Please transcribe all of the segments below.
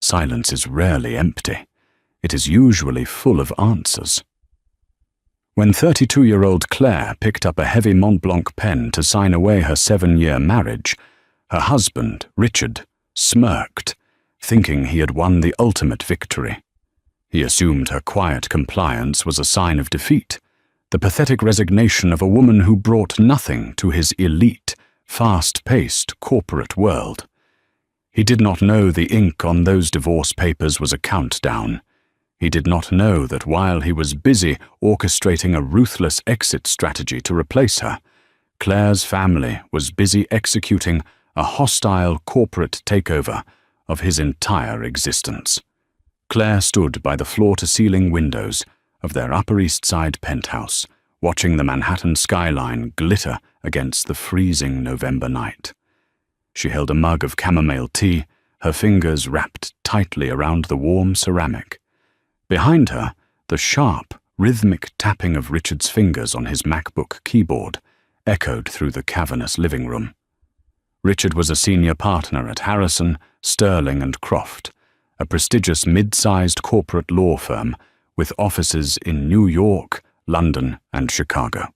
Silence is rarely empty. It is usually full of answers. When 32-year-old Claire picked up a heavy Mont Blanc pen to sign away her 7-year marriage, her husband, Richard, smirked, thinking he had won the ultimate victory. He assumed her quiet compliance was a sign of defeat, the pathetic resignation of a woman who brought nothing to his elite, fast-paced corporate world. He did not know the ink on those divorce papers was a countdown. He did not know that while he was busy orchestrating a ruthless exit strategy to replace her, Claire's family was busy executing a hostile corporate takeover of his entire existence. Claire stood by the floor-to-ceiling windows of their Upper East Side penthouse, watching the Manhattan skyline glitter against the freezing November night. She held a mug of chamomile tea, her fingers wrapped tightly around the warm ceramic. Behind her, the sharp, rhythmic tapping of Richard's fingers on his MacBook keyboard echoed through the cavernous living room. Richard was a senior partner at Harrison, Sterling and Croft, a prestigious mid-sized corporate law firm with offices in New York, London, and Chicago.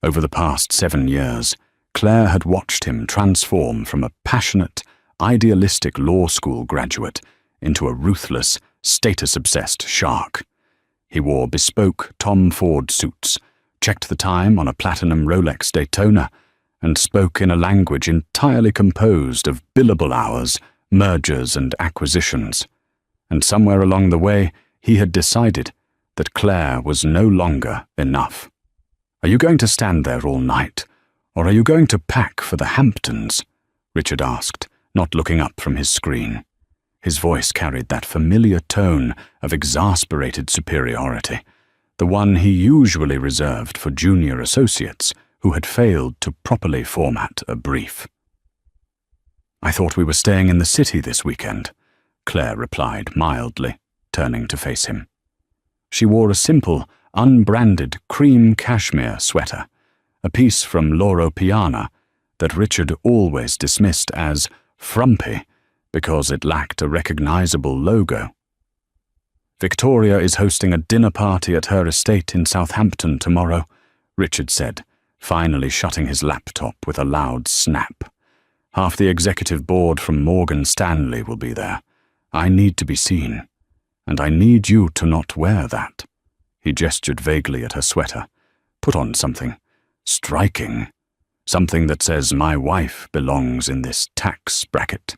Over the past 7 years, Claire had watched him transform from a passionate, idealistic law school graduate into a ruthless, status-obsessed shark. He wore bespoke Tom Ford suits, checked the time on a platinum Rolex Daytona, and spoke in a language entirely composed of billable hours, mergers and acquisitions. And somewhere along the way, he had decided that Claire was no longer enough. "Are you going to stand there all night, or are you going to pack for the Hamptons?" Richard asked, not looking up from his screen. His voice carried that familiar tone of exasperated superiority, the one he usually reserved for junior associates who had failed to properly format a brief. "I thought we were staying in the city this weekend," Claire replied mildly, turning to face him. She wore a simple, unbranded cream cashmere sweater, a piece from Loro Piana that Richard always dismissed as frumpy because it lacked a recognizable logo. "Victoria is hosting a dinner party at her estate in Southampton tomorrow," Richard said, finally shutting his laptop with a loud snap. "Half the executive board from Morgan Stanley will be there. I need to be seen. And I need you to not wear that." He gestured vaguely at her sweater. "Put on something striking. Something that says my wife belongs in this tax bracket."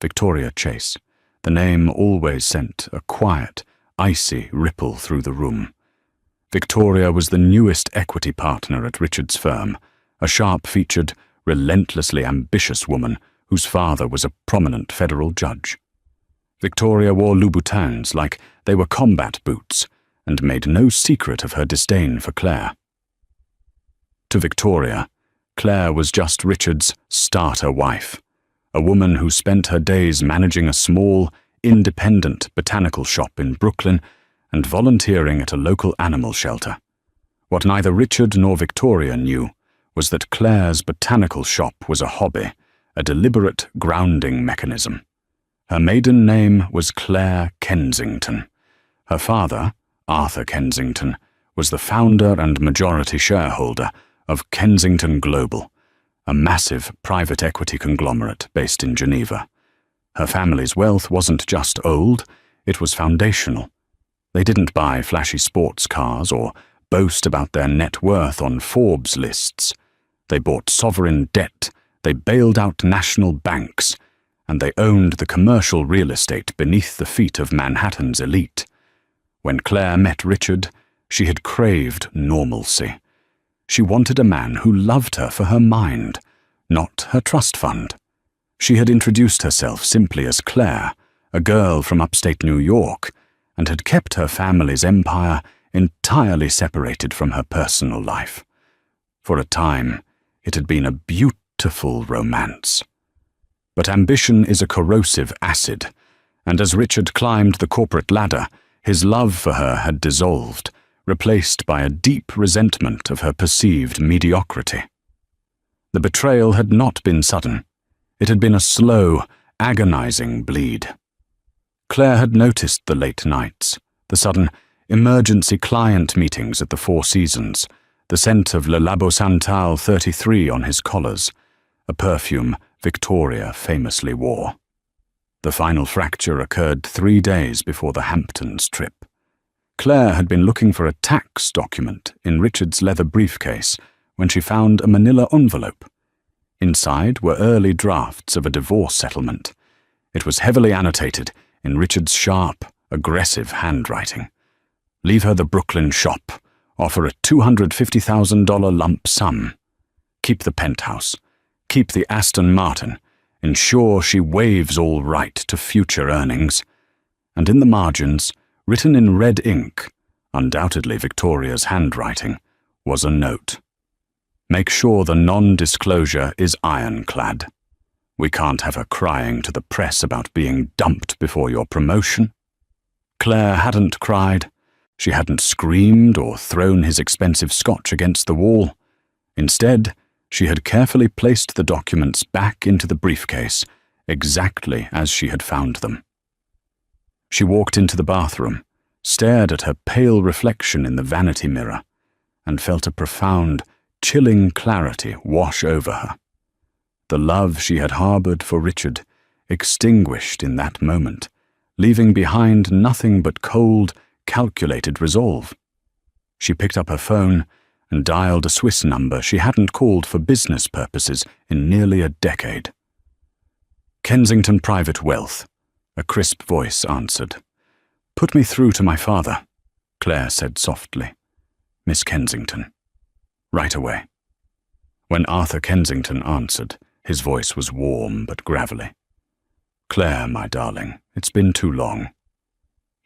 Victoria Chase. The name always sent a quiet, icy ripple through the room. Victoria was the newest equity partner at Richard's firm, a sharp-featured, relentlessly ambitious woman whose father was a prominent federal judge. Victoria wore Louboutins like they were combat boots and made no secret of her disdain for Claire. To Victoria, Claire was just Richard's starter wife, a woman who spent her days managing a small, independent botanical shop in Brooklyn and volunteering at a local animal shelter. What neither Richard nor Victoria knew was that Claire's botanical shop was a hobby, a deliberate grounding mechanism. Her maiden name was Claire Kensington. Her father, Arthur Kensington, was the founder and majority shareholder of Kensington Global, a massive private equity conglomerate based in Geneva. Her family's wealth wasn't just old, it was foundational. They didn't buy flashy sports cars or boast about their net worth on Forbes lists. They bought sovereign debt, they bailed out national banks, and they owned the commercial real estate beneath the feet of Manhattan's elite. When Claire met Richard, she had craved normalcy. She wanted a man who loved her for her mind, not her trust fund. She had introduced herself simply as Claire, a girl from upstate New York, and had kept her family's empire entirely separated from her personal life. For a time, it had been a beautiful romance. But ambition is a corrosive acid, and as Richard climbed the corporate ladder, his love for her had dissolved, replaced by a deep resentment of her perceived mediocrity. The betrayal had not been sudden. It had been a slow, agonizing bleed. Claire had noticed the late nights, the sudden emergency client meetings at the Four Seasons, the scent of Le Labo Santal 33 on his collars, a perfume Victoria famously wore. The final fracture occurred 3 days before the Hamptons trip. Claire had been looking for a tax document in Richard's leather briefcase when she found a manila envelope. Inside were early drafts of a divorce settlement. It was heavily annotated in Richard's sharp, aggressive handwriting. Leave her the Brooklyn shop. Offer a $250,000 lump sum. Keep the penthouse. Keep the Aston Martin. Ensure she waives all right to future earnings. And in the margins, written in red ink, undoubtedly Victoria's handwriting, was a note. Make sure the non-disclosure is ironclad. We can't have her crying to the press about being dumped before your promotion. Claire hadn't cried. She hadn't screamed or thrown his expensive scotch against the wall. Instead, she had carefully placed the documents back into the briefcase, exactly as she had found them. She walked into the bathroom, stared at her pale reflection in the vanity mirror, and felt a profound, chilling clarity wash over her. The love she had harbored for Richard extinguished in that moment, leaving behind nothing but cold, calculated resolve. She picked up her phone and dialed a Swiss number she hadn't called for business purposes in nearly a decade. Kensington Private Wealth, a crisp voice answered. Put me through to my father, Claire said softly. Miss Kensington. Right away. When Arthur Kensington answered, his voice was warm but gravelly. Claire, my darling, it's been too long.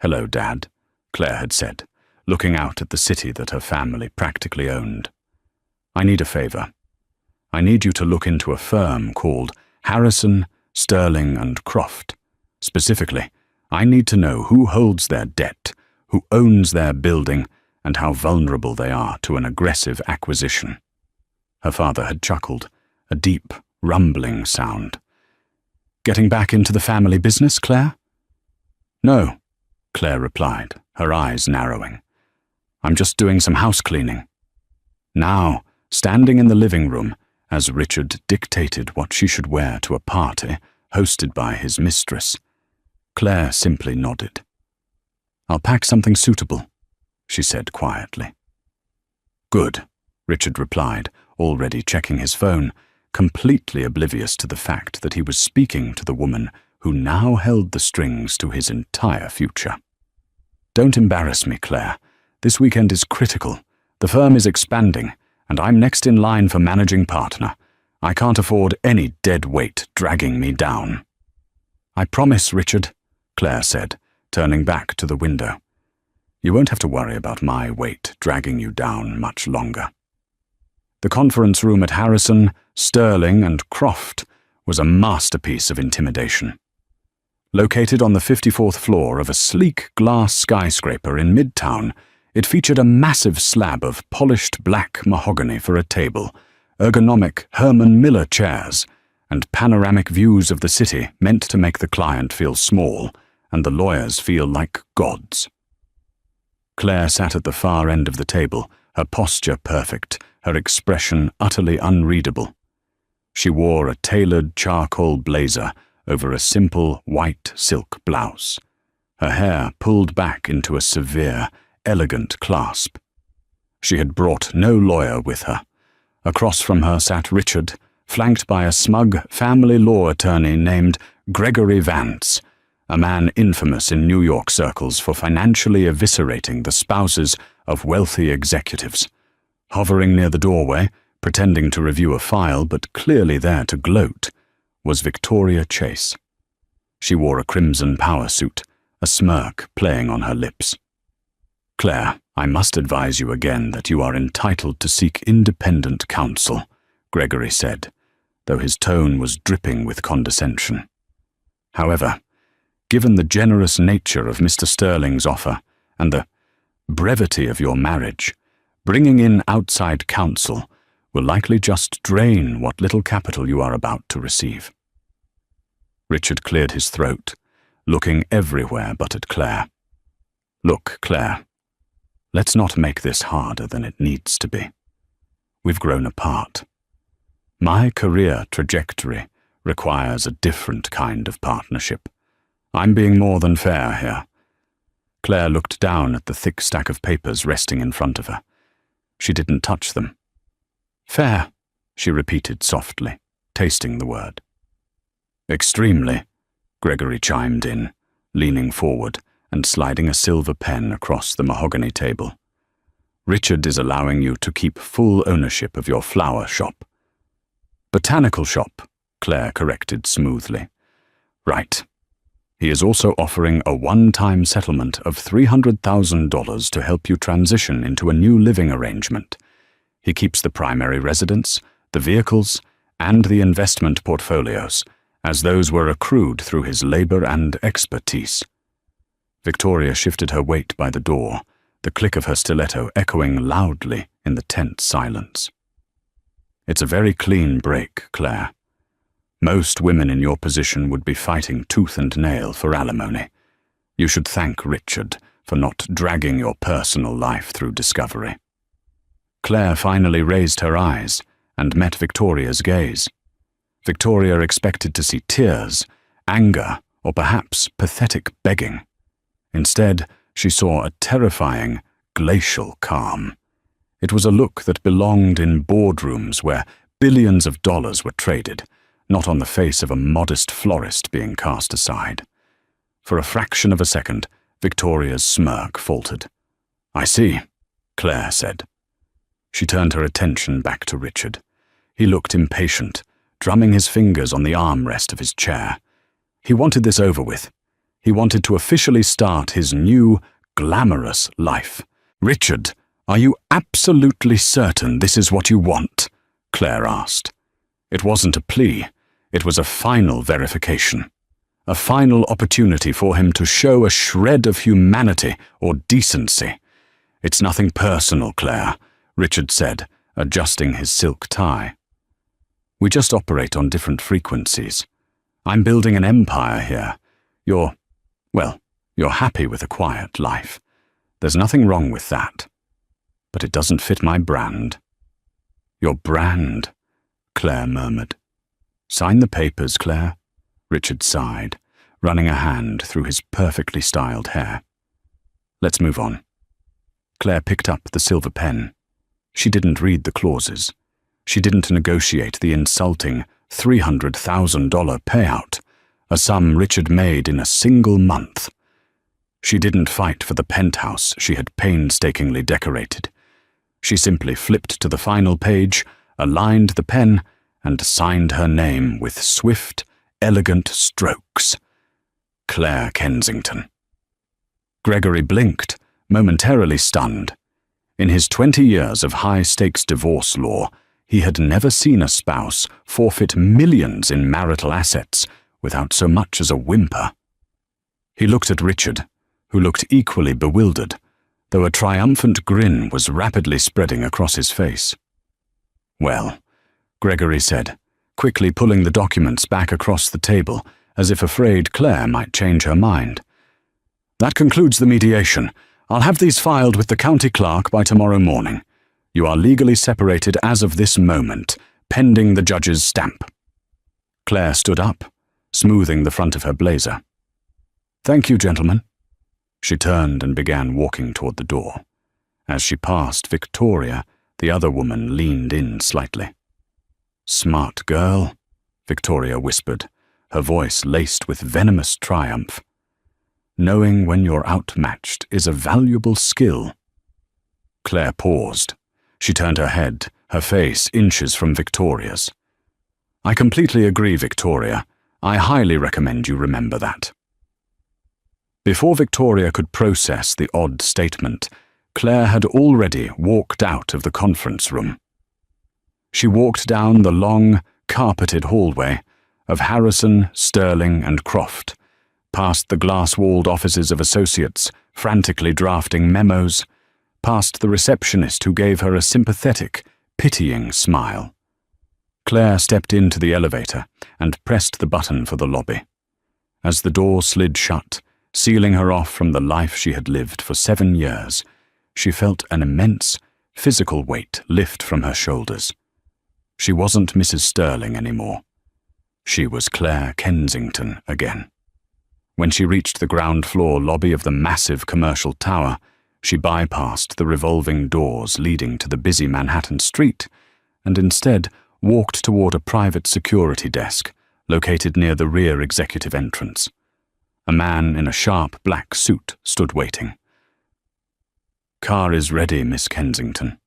Hello, Dad, Claire had said, looking out at the city that her family practically owned. I need a favor. I need you to look into a firm called Harrison, Sterling and Croft. Specifically, I need to know who holds their debt, who owns their building, and how vulnerable they are to an aggressive acquisition. Her father had chuckled, a deep, rumbling sound. Getting back into the family business, Claire? No, Claire replied, her eyes narrowing. I'm just doing some house cleaning. Now, standing in the living room, as Richard dictated what she should wear to a party hosted by his mistress, Claire simply nodded. I'll pack something suitable, she said quietly. Good, Richard replied, already checking his phone, completely oblivious to the fact that he was speaking to the woman who now held the strings to his entire future. Don't embarrass me, Claire. This weekend is critical. The firm is expanding, and I'm next in line for managing partner. I can't afford any dead weight dragging me down. I promise, Richard, Claire said, turning back to the window. You won't have to worry about my weight dragging you down much longer. The conference room at Harrison, Sterling and Croft was a masterpiece of intimidation. Located on the 54th floor of a sleek glass skyscraper in Midtown, it featured a massive slab of polished black mahogany for a table, ergonomic Herman Miller chairs, and panoramic views of the city meant to make the client feel small and the lawyers feel like gods. Claire sat at the far end of the table, her posture perfect, her expression utterly unreadable. She wore a tailored charcoal blazer over a simple white silk blouse, her hair pulled back into a severe, elegant clasp. She had brought no lawyer with her. Across from her sat Richard, flanked by a smug family law attorney named Gregory Vance, a man infamous in New York circles for financially eviscerating the spouses of wealthy executives. Hovering near the doorway, pretending to review a file but clearly there to gloat, was Victoria Chase. She wore a crimson power suit, a smirk playing on her lips. Claire, I must advise you again that you are entitled to seek independent counsel, Gregory said, though his tone was dripping with condescension. However, given the generous nature of Mr. Sterling's offer and the brevity of your marriage, bringing in outside counsel will likely just drain what little capital you are about to receive. Richard cleared his throat, looking everywhere but at Claire. Look, Claire, let's not make this harder than it needs to be. We've grown apart. My career trajectory requires a different kind of partnership. I'm being more than fair here. Claire looked down at the thick stack of papers resting in front of her. She didn't touch them. Fair, she repeated softly, tasting the word. Extremely, Gregory chimed in, leaning forward and sliding a silver pen across the mahogany table. Richard is allowing you to keep full ownership of your flower shop. Botanical shop, Claire corrected smoothly. Right. He is also offering a one-time settlement of $300,000 to help you transition into a new living arrangement. He keeps the primary residence, the vehicles, and the investment portfolios, as those were accrued through his labor and expertise. Victoria shifted her weight by the door, the click of her stiletto echoing loudly in the tense silence. It's a very clean break, Claire. Most women in your position would be fighting tooth and nail for alimony. You should thank Richard for not dragging your personal life through discovery. Claire finally raised her eyes and met Victoria's gaze. Victoria expected to see tears, anger, or perhaps pathetic begging. Instead, she saw a terrifying, glacial calm. It was a look that belonged in boardrooms where billions of dollars were traded, not on the face of a modest florist being cast aside. For a fraction of a second, Victoria's smirk faltered. I see, Claire said. She turned her attention back to Richard. He looked impatient, drumming his fingers on the armrest of his chair. He wanted this over with. He wanted to officially start his new, glamorous life. Richard, are you absolutely certain this is what you want? Claire asked. It wasn't a plea. It was a final verification. A final opportunity for him to show a shred of humanity or decency. It's nothing personal, Claire, Richard said, adjusting his silk tie. We just operate on different frequencies. I'm building an empire here. You're happy with a quiet life. There's nothing wrong with that. But it doesn't fit my brand. Your brand, Claire murmured. Sign the papers, Claire, Richard sighed, running a hand through his perfectly styled hair. Let's move on. Claire picked up the silver pen. She didn't read the clauses. She didn't negotiate the insulting $300,000 payout, a sum Richard made in a single month. She didn't fight for the penthouse she had painstakingly decorated. She simply flipped to the final page, aligned the pen, and signed her name with swift, elegant strokes. Claire Kensington. Gregory blinked, momentarily stunned. In his 20 years of high-stakes divorce law, he had never seen a spouse forfeit millions in marital assets without so much as a whimper. He looked at Richard, who looked equally bewildered, though a triumphant grin was rapidly spreading across his face. Well, Gregory said, quickly pulling the documents back across the table, as if afraid Claire might change her mind. That concludes the mediation. I'll have these filed with the county clerk by tomorrow morning. You are legally separated as of this moment, pending the judge's stamp. Claire stood up, smoothing the front of her blazer. Thank you, gentlemen. She turned and began walking toward the door. As she passed Victoria, the other woman leaned in slightly. Smart girl, Victoria whispered, her voice laced with venomous triumph. Knowing when you're outmatched is a valuable skill. Claire paused. She turned her head, her face inches from Victoria's. I completely agree, Victoria. I highly recommend you remember that. Before Victoria could process the odd statement, Claire had already walked out of the conference room. She walked down the long, carpeted hallway of Harrison, Sterling, and Croft, past the glass-walled offices of associates frantically drafting memos, past the receptionist who gave her a sympathetic, pitying smile. Claire stepped into the elevator and pressed the button for the lobby. As the door slid shut, sealing her off from the life she had lived for 7 years, she felt an immense, physical weight lift from her shoulders. She wasn't Mrs. Sterling anymore. She was Claire Kensington again. When she reached the ground floor lobby of the massive commercial tower, she bypassed the revolving doors leading to the busy Manhattan street and instead walked toward a private security desk located near the rear executive entrance. A man in a sharp black suit stood waiting. "Car is ready, Miss Kensington,"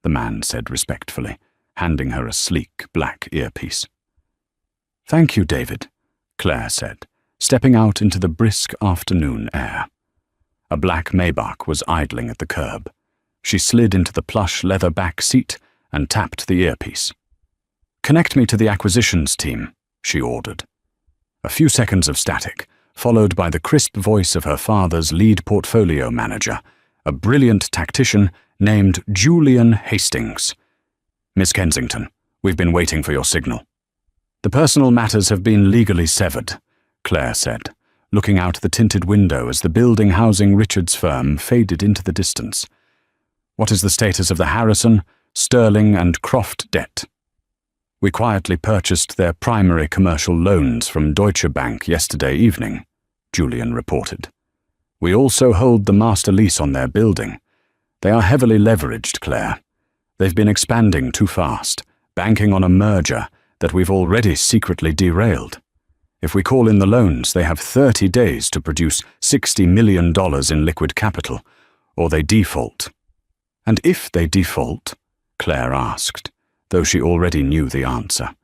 the man said respectfully, handing her a sleek black earpiece. "Thank you, David," Claire said, stepping out into the brisk afternoon air. A black Maybach was idling at the curb. She slid into the plush leather back seat and tapped the earpiece. "Connect me to the acquisitions team," she ordered. A few seconds of static, followed by the crisp voice of her father's lead portfolio manager, a brilliant tactician named Julian Hastings. "Miss Kensington, we've been waiting for your signal." "The personal matters have been legally severed," Claire said, looking out the tinted window as the building housing Richard's firm faded into the distance. "What is the status of the Harrison, Sterling and Croft debt?" "We quietly purchased their primary commercial loans from Deutsche Bank yesterday evening," Julian reported. "We also hold the master lease on their building. They are heavily leveraged, Claire. They've been expanding too fast, banking on a merger that we've already secretly derailed. If we call in the loans, they have 30 days to produce $60 million in liquid capital, or they default." "And if they default?" Claire asked, though she already knew the answer.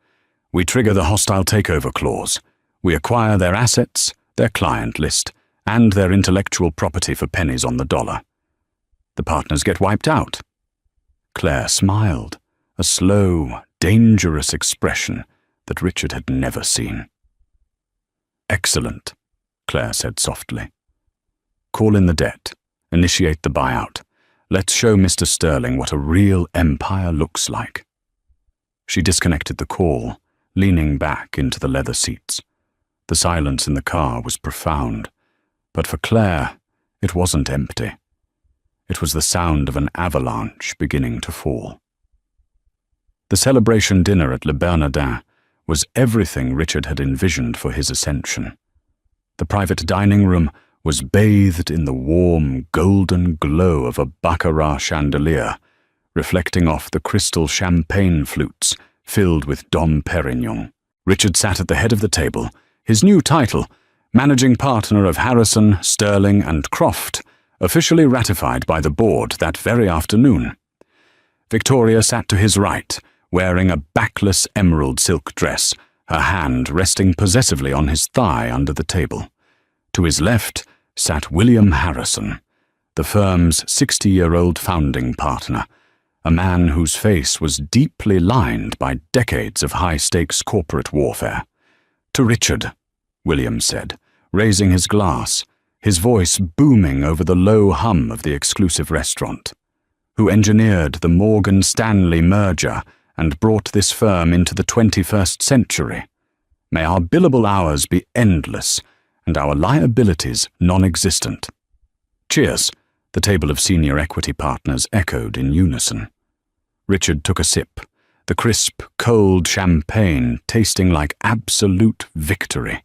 "We trigger the hostile takeover clause. We acquire their assets, their client list, and their intellectual property for pennies on the dollar. The partners get wiped out." Claire smiled, a slow, dangerous expression that Richard had never seen. "Excellent," Claire said softly. "Call in the debt. Initiate the buyout. Let's show Mr. Sterling what a real empire looks like." She disconnected the call, leaning back into the leather seats. The silence in the car was profound, but for Claire, it wasn't empty. It was the sound of an avalanche beginning to fall. The celebration dinner at Le Bernardin was everything Richard had envisioned for his ascension. The private dining room was bathed in the warm, golden glow of a baccarat chandelier, reflecting off the crystal champagne flutes filled with Dom Perignon. Richard sat at the head of the table, his new title, managing partner of Harrison, Sterling and Croft, officially ratified by the board that very afternoon. Victoria sat to his right, wearing a backless emerald silk dress, her hand resting possessively on his thigh under the table. To his left sat William Harrison, the firm's 60-year-old founding partner, a man whose face was deeply lined by decades of high-stakes corporate warfare. "To Richard," William said, raising his glass, his voice booming over the low hum of the exclusive restaurant, "who engineered the Morgan Stanley merger and brought this firm into the 21st century. May our billable hours be endless and our liabilities non-existent." "Cheers," the table of senior equity partners echoed in unison. Richard took a sip, the crisp, cold champagne tasting like absolute victory.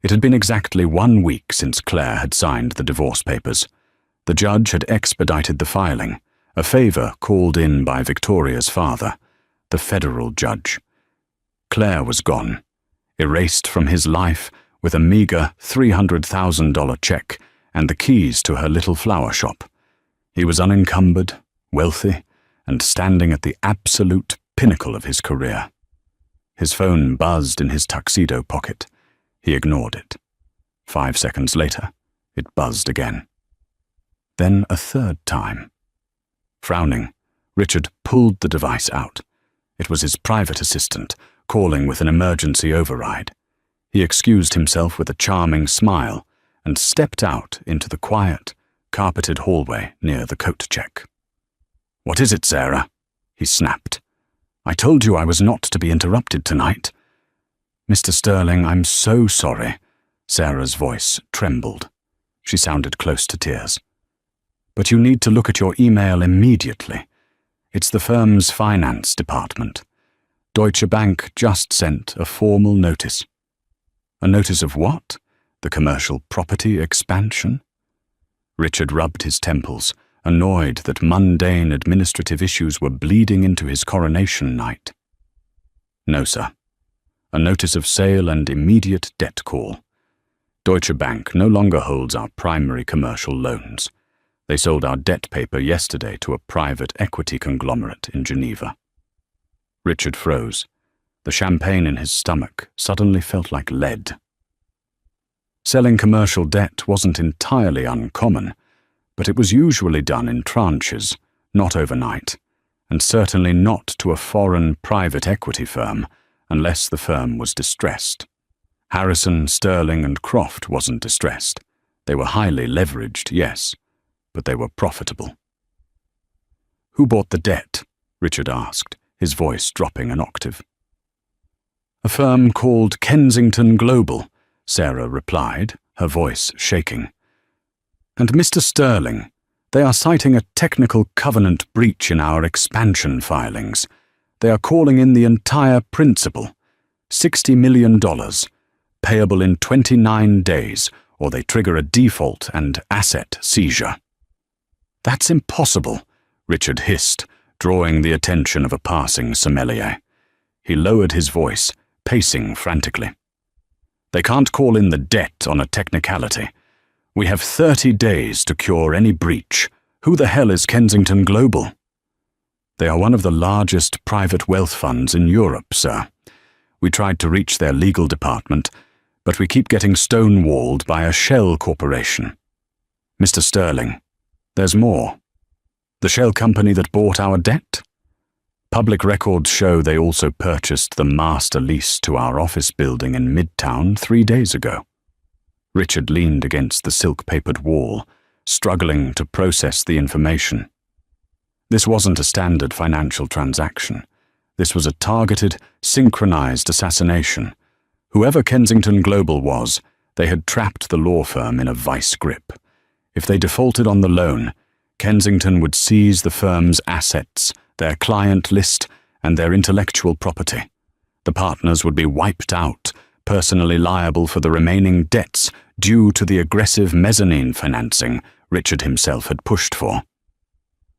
It had been exactly 1 week since Claire had signed the divorce papers. The judge had expedited the filing, a favor called in by Victoria's father, the federal judge. Claire was gone, erased from his life with a meager $300,000 check and the keys to her little flower shop. He was unencumbered, wealthy, and standing at the absolute pinnacle of his career. His phone buzzed in his tuxedo pocket. He ignored it. 5 seconds later, it buzzed again. Then a third time. Frowning, Richard pulled the device out. It was his private assistant, calling with an emergency override. He excused himself with a charming smile and stepped out into the quiet, carpeted hallway near the coat check. "What is it, Sarah?" he snapped. "I told you I was not to be interrupted tonight." "Mr. Sterling, I'm so sorry. Sarah's voice trembled. She sounded close to tears. "But you need to look at your email immediately. It's the firm's finance department. Deutsche Bank just sent a formal notice." "A notice of what? The commercial property expansion?" Richard rubbed his temples, annoyed that mundane administrative issues were bleeding into his coronation night. "No, sir. A notice of sale and immediate debt call. Deutsche Bank no longer holds our primary commercial loans. They sold our debt paper yesterday to a private equity conglomerate in Geneva." Richard froze. The champagne in his stomach suddenly felt like lead. Selling commercial debt wasn't entirely uncommon, but it was usually done in tranches, not overnight, and certainly not to a foreign private equity firm, unless the firm was distressed. Harrison, Sterling, and Croft wasn't distressed. They were highly leveraged, yes, but they were profitable. "Who bought the debt?" Richard asked, his voice dropping an octave. "A firm called Kensington Global," Sarah replied, her voice shaking. "And Mr. Sterling, they are citing a technical covenant breach in our expansion filings. They are calling in the entire principal, $60 million, payable in 29 days, or they trigger a default and asset seizure." "That's impossible," Richard hissed, drawing the attention of a passing sommelier. He lowered his voice, pacing frantically. "They can't call in the debt on a technicality. We have 30 days to cure any breach. Who the hell is Kensington Global?" "They are one of the largest private wealth funds in Europe, sir. We tried to reach their legal department, but we keep getting stonewalled by a shell corporation. Mr. Sterling, there's more. The shell company that bought our debt? Public records show they also purchased the master lease to our office building in Midtown 3 days ago." Richard leaned against the silk-papered wall, struggling to process the information. This wasn't a standard financial transaction. This was a targeted, synchronized assassination. Whoever Kensington Global was, they had trapped the law firm in a vice grip. If they defaulted on the loan, Kensington would seize the firm's assets, their client list, and their intellectual property. The partners would be wiped out, personally liable for the remaining debts due to the aggressive mezzanine financing Richard himself had pushed for.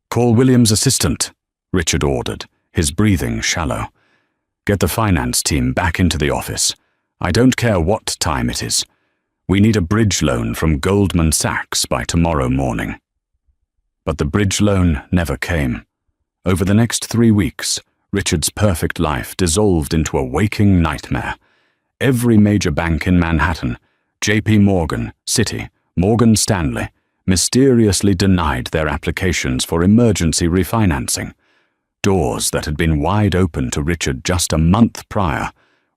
"Call William's assistant," Richard ordered, his breathing shallow. "Get the finance team back into the office. I don't care what time it is. We need a bridge loan from Goldman Sachs by tomorrow morning." But the bridge loan never came. Over the next 3 weeks, Richard's perfect life dissolved into a waking nightmare. Every major bank in Manhattan, JP Morgan, Citi, Morgan Stanley, mysteriously denied their applications for emergency refinancing. Doors that had been wide open to Richard just a month prior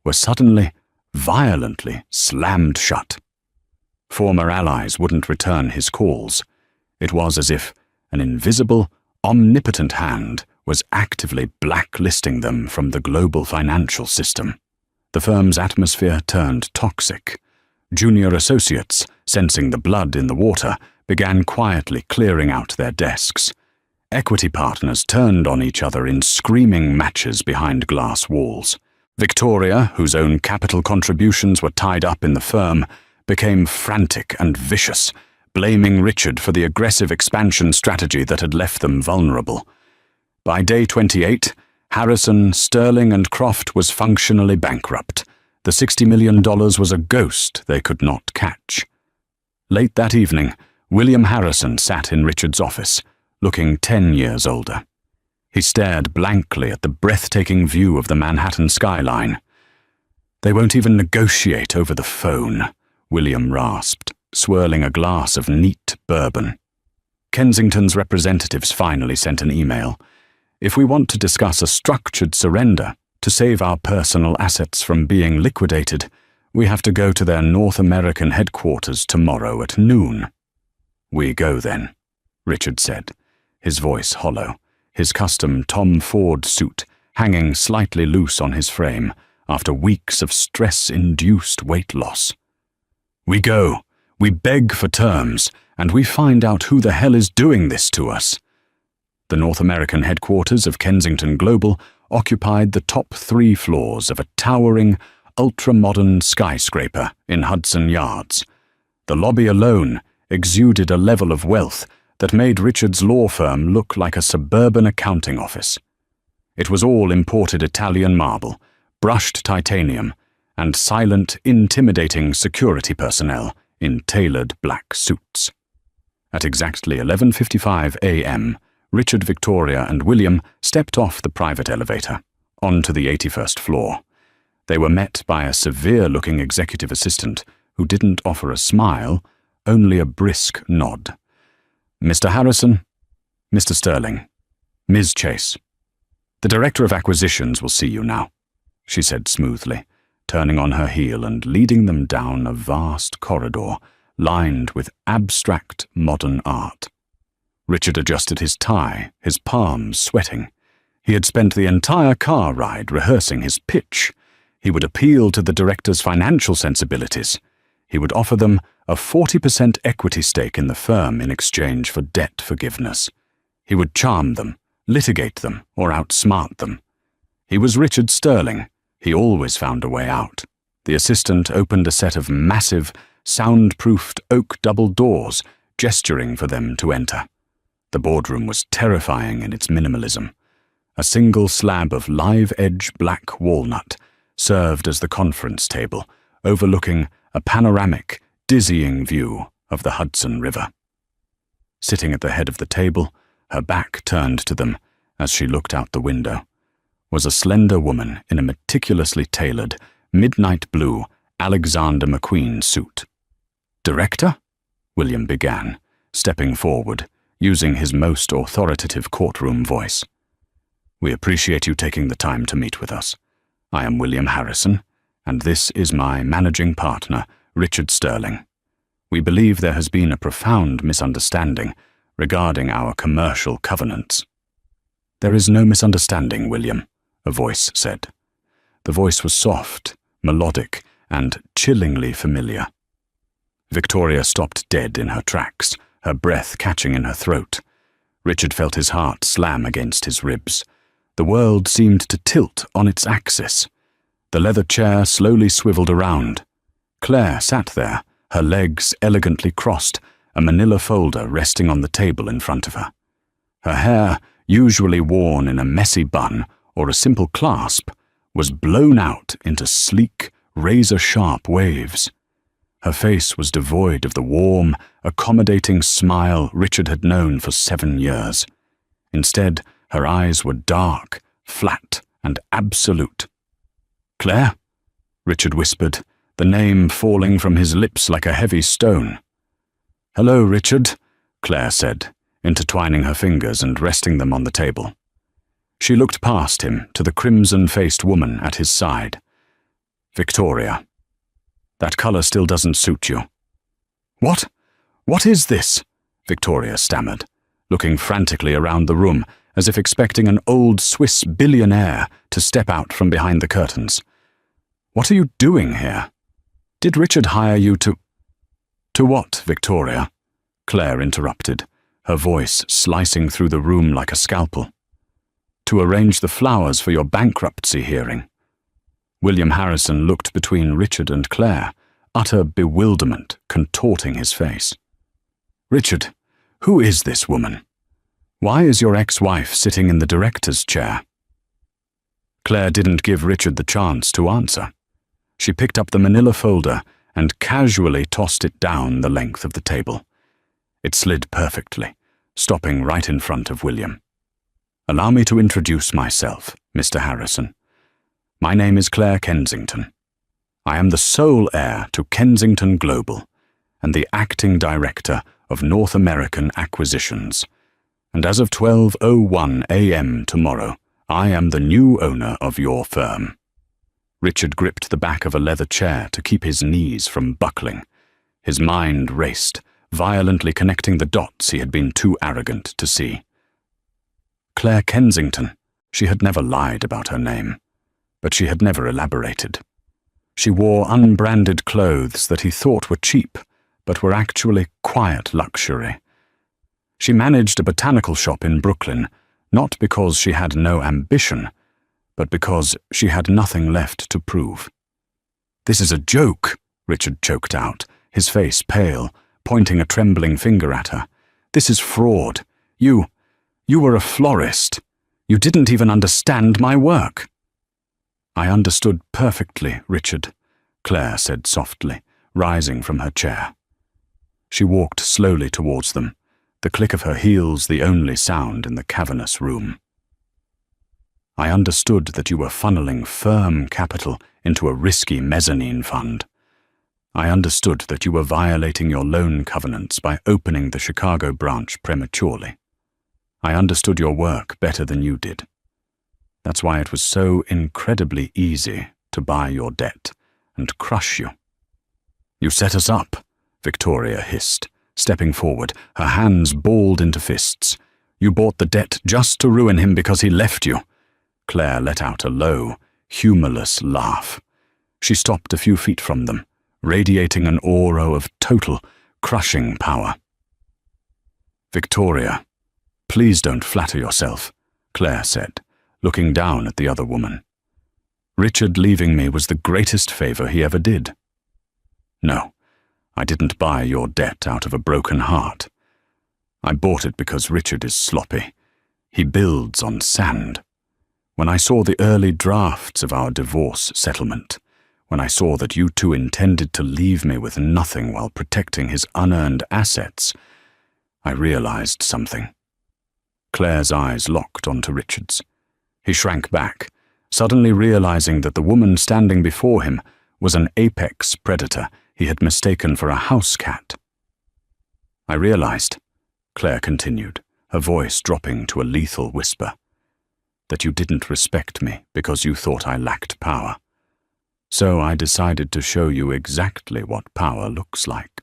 were suddenly, violently slammed shut. Former allies wouldn't return his calls. It was as if an invisible, omnipotent hand was actively blacklisting them from the global financial system. The firm's atmosphere turned toxic. Junior associates, sensing the blood in the water, began quietly clearing out their desks. Equity partners turned on each other in screaming matches behind glass walls. Victoria, whose own capital contributions were tied up in the firm, became frantic and vicious, blaming Richard for the aggressive expansion strategy that had left them vulnerable. By day 28, Harrison, Sterling, and Croft was functionally bankrupt. The $60 million was a ghost they could not catch. Late that evening, William Harrison sat in Richard's office, looking 10 years older. He stared blankly at the breathtaking view of the Manhattan skyline. "They won't even negotiate over the phone," William rasped, swirling a glass of neat bourbon. Kensington's representatives finally sent an email. "If we want to discuss a structured surrender to save our personal assets from being liquidated, we have to go to their North American headquarters tomorrow at noon." "We go then," Richard said, his voice hollow, his custom Tom Ford suit hanging slightly loose on his frame after weeks of stress-induced weight loss. We go, we beg for terms, and we find out who the hell is doing this to us. The North American headquarters of Kensington Global occupied the top 3 floors of a towering, ultra-modern skyscraper in Hudson Yards. The lobby alone exuded a level of wealth that made Richard's law firm look like a suburban accounting office. It was all imported Italian marble, brushed titanium, and silent, intimidating security personnel in tailored black suits. At exactly 11:55 a.m., Richard, Victoria, and William stepped off the private elevator, onto the 81st floor. They were met by a severe-looking executive assistant who didn't offer a smile, only a brisk nod. Mr. Harrison, Mr. Sterling, Ms. Chase. The Director of Acquisitions will see you now, she said smoothly, turning on her heel and leading them down a vast corridor lined with abstract modern art. Richard adjusted his tie, his palms sweating. He had spent the entire car ride rehearsing his pitch. He would appeal to the director's financial sensibilities. He would offer them a 40% equity stake in the firm in exchange for debt forgiveness. He would charm them, litigate them, or outsmart them. He was Richard Sterling. He always found a way out. The assistant opened a set of massive, soundproofed oak double doors, gesturing for them to enter. The boardroom was terrifying in its minimalism. A single slab of live-edge black walnut served as the conference table, overlooking a panoramic, dizzying view of the Hudson River. Sitting at the head of the table, her back turned to them as she looked out the window, was a slender woman in a meticulously tailored, midnight blue Alexander McQueen suit. "Director?" William began, stepping forward, using his most authoritative courtroom voice. "We appreciate you taking the time to meet with us. I am William Harrison, and this is my managing partner, Richard Sterling. We believe there has been a profound misunderstanding regarding our commercial covenants." "There is no misunderstanding, William," a voice said. The voice was soft, melodic, and chillingly familiar. Victoria stopped dead in her tracks, her breath catching in her throat. Richard felt his heart slam against his ribs. The world seemed to tilt on its axis. The leather chair slowly swiveled around. Claire sat there, her legs elegantly crossed, a manila folder resting on the table in front of her. Her hair, usually worn in a messy bun or a simple clasp, was blown out into sleek, razor-sharp waves. Her face was devoid of the warm, accommodating smile Richard had known for 7 years. Instead, her eyes were dark, flat, and absolute. "Claire?" Richard whispered, the name falling from his lips like a heavy stone. "Hello, Richard," Claire said, intertwining her fingers and resting them on the table. She looked past him to the crimson-faced woman at his side. "Victoria, that color still doesn't suit you." "What? What is this?" Victoria stammered, looking frantically around the room as if expecting an old Swiss billionaire to step out from behind the curtains. "What are you doing here? Did Richard hire you to—" "To what, Victoria?" Claire interrupted, her voice slicing through the room like a scalpel. "To arrange the flowers for your bankruptcy hearing." William Harrison looked between Richard and Claire, utter bewilderment contorting his face. "Richard, who is this woman? Why is your ex-wife sitting in the director's chair?" Claire didn't give Richard the chance to answer. She picked up the manila folder and casually tossed it down the length of the table. It slid perfectly, stopping right in front of William. "Allow me to introduce myself, Mr. Harrison. My name is Claire Kensington. I am the sole heir to Kensington Global and the acting director of North American Acquisitions. And as of 12:01 a.m. tomorrow, I am the new owner of your firm." Richard gripped the back of a leather chair to keep his knees from buckling. His mind raced, violently connecting the dots he had been too arrogant to see. Claire Kensington. She had never lied about her name, but she had never elaborated. She wore unbranded clothes that he thought were cheap, but were actually quiet luxury. She managed a botanical shop in Brooklyn, not because she had no ambition, but because she had nothing left to prove. "This is a joke," Richard choked out, his face pale, pointing a trembling finger at her. "This is fraud. You were a florist. You didn't even understand my work." "I understood perfectly, Richard," Claire said softly, rising from her chair. She walked slowly towards them, the click of her heels the only sound in the cavernous room. "I understood that you were funneling firm capital into a risky mezzanine fund. I understood that you were violating your loan covenants by opening the Chicago branch prematurely. I understood your work better than you did. That's why it was so incredibly easy to buy your debt and crush you." "You set us up," Victoria hissed, stepping forward, her hands balled into fists. "You bought the debt just to ruin him because he left you." Claire let out a low, humorless laugh. She stopped a few feet from them, radiating an aura of total, crushing power. "Victoria, please don't flatter yourself," Claire said, looking down at the other woman. "Richard leaving me was the greatest favor he ever did. No, I didn't buy your debt out of a broken heart. I bought it because Richard is sloppy. He builds on sand. When I saw the early drafts of our divorce settlement, when I saw that you two intended to leave me with nothing while protecting his unearned assets, I realized something." Claire's eyes locked onto Richard's. He shrank back, suddenly realizing that the woman standing before him was an apex predator he had mistaken for a house cat. "I realized," Claire continued, her voice dropping to a lethal whisper, "that you didn't respect me because you thought I lacked power. So I decided to show you exactly what power looks like."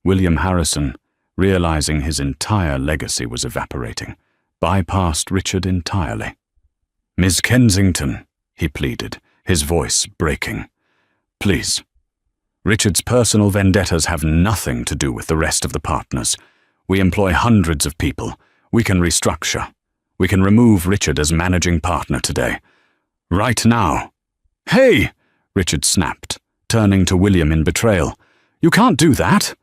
William Harrison, realizing his entire legacy was evaporating, bypassed Richard entirely. "Miss Kensington," he pleaded, his voice breaking. "Please. Richard's personal vendettas have nothing to do with the rest of the partners. We employ hundreds of people. We can restructure. We can remove Richard as managing partner today. Right now." "Hey!" Richard snapped, turning to William in betrayal. "You can't do that."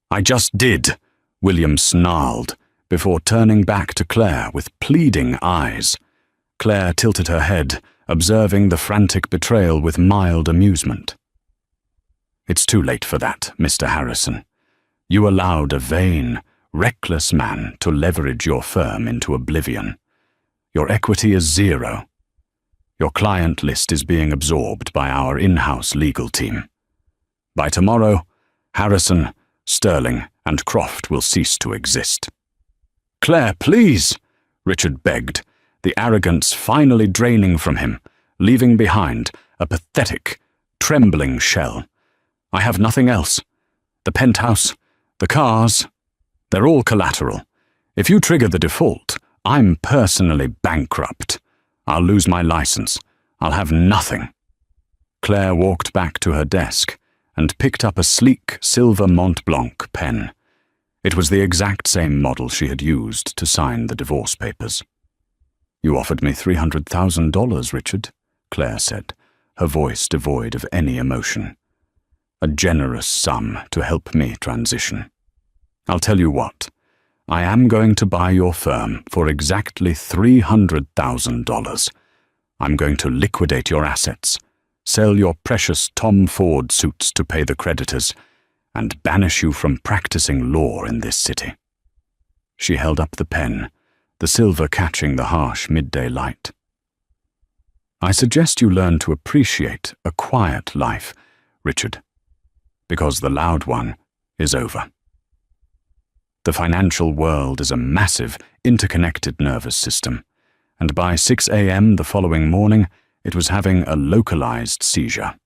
"I just did," William snarled, before turning back to Claire with pleading eyes. Claire tilted her head, observing the frantic betrayal with mild amusement. "It's too late for that, Mr. Harrison. You allowed a vain, reckless man to leverage your firm into oblivion. Your equity is zero. Your client list is being absorbed by our in-house legal team. By tomorrow, Harrison, Sterling, and Croft will cease to exist." "Claire, please," Richard begged, the arrogance finally draining from him, leaving behind a pathetic, trembling shell. "I have nothing else. The penthouse, the cars, they're all collateral. If you trigger the default, I'm personally bankrupt. I'll lose my license. I'll have nothing." Claire walked back to her desk and picked up a sleek silver Mont Blanc pen. It was the exact same model she had used to sign the divorce papers. "You offered me $300,000, Richard," Claire said, her voice devoid of any emotion. "A generous sum to help me transition. I'll tell you what, I am going to buy your firm for exactly $300,000. I'm going to liquidate your assets, sell your precious Tom Ford suits to pay the creditors, and banish you from practicing law in this city." She held up the pen, the silver catching the harsh midday light. "I suggest you learn to appreciate a quiet life, Richard, because the loud one is over. The financial world is a massive, interconnected nervous system, and by 6 a.m. the following morning, it was having a localized seizure.